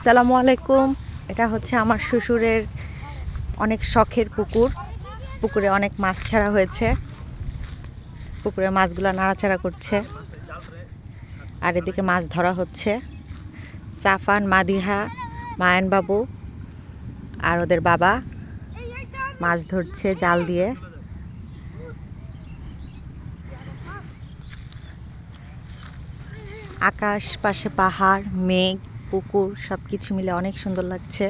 আসসালামু আলাইকুম। এটা হচ্ছে আমার শ্বশুরের অনেক শখের পুকুর। পুকুরে অনেক মাছ ছাড়া হয়েছে। পুকুরে মাছগুলো নাড়াচাড়া করছে আর এদিকে মাছ ধরা হচ্ছে। সাফান, মাদিহা, মায়ান বাবু আর ওদের বাবা মাছ ধরছে জাল দিয়ে। আকাশ, পাশে পাহাড়, মেঘ, পুকুর সব কিছু মিলে অনেক সুন্দর লাগছে।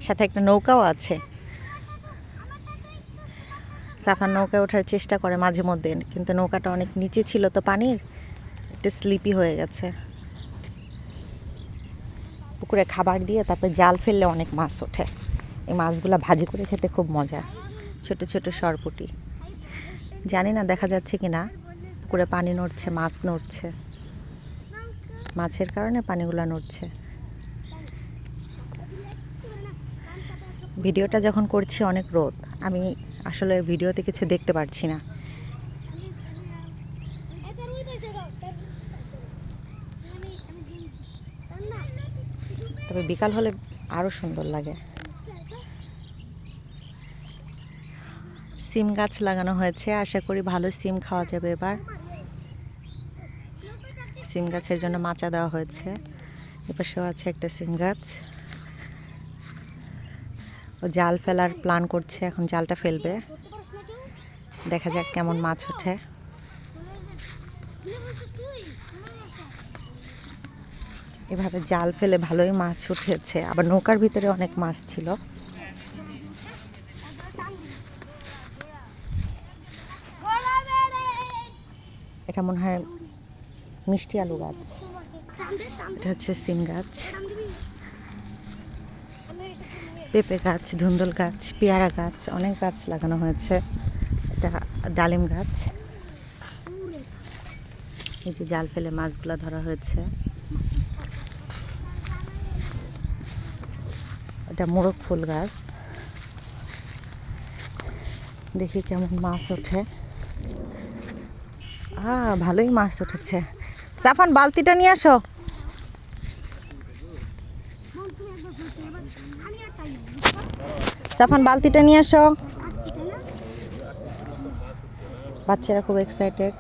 সাথে একটা নৌকাও আছে। সাফান নৌকায় ওঠার চেষ্টা করে মাঝে মধ্যে, কিন্তু নৌকাটা অনেক নিচে ছিল তো পানির, একটু স্লিপি হয়ে গেছে। পুকুরে খাবার দিয়ে তারপরে জাল ফেললে অনেক মাছ ওঠে। এই মাছগুলো ভাজি করে খেতে খুব মজা। ছোট ছোট সরপুঁটি। জানি না দেখা যাচ্ছে কি না। পুকুরে পানি নড়ছে, মাছ নড়ছে, মাছের কারণে পানিগুলো নড়ছে। ভিডিওটা যখন করছি অনেক রোদ, আমি আসলে ভিডিওতে কিছু দেখতে পারছি না। তবে বিকাল হলে আরও সুন্দর লাগে। সিম গাছ লাগানো হয়েছে, আশা করি ভালো সিম খাওয়া যাবে এবার। সিম গাছের জন্য মাচা দেওয়া হয়েছে। এপাশেও আছে একটা সিম গাছ। ও জাল ফেলার প্ল্যান করছে, এখন জালটা ফেলবে। দেখা যাক কেমন মাছ ওঠে। এভাবে জাল ফেলে ভালোই মাছ উঠেছে, আবার নৌকার ভিতরে অনেক মাছ ছিল। এটা মনে হয় মিষ্টি আলু গাছ। এটা হচ্ছে সিম গাছ, পেঁপে গাছ, ধুন্দুল গাছ, পেয়ারা গাছ, অনেক গাছ লাগানো হয়েছে। এটা ডালিম গাছ। এই যে জাল ফেলে মাছগুলো ধরা হয়েছে। এটা মোরগ ফুল গাছ। দেখি কেমন মাছ ওঠে। ভালোই মাছ উঠেছে। সাফান, বালতিটা নিয়ে আসো। সাফান, বালতিটা নিয়ে আসো। বাচ্চারা খুব এক্সাইটেড।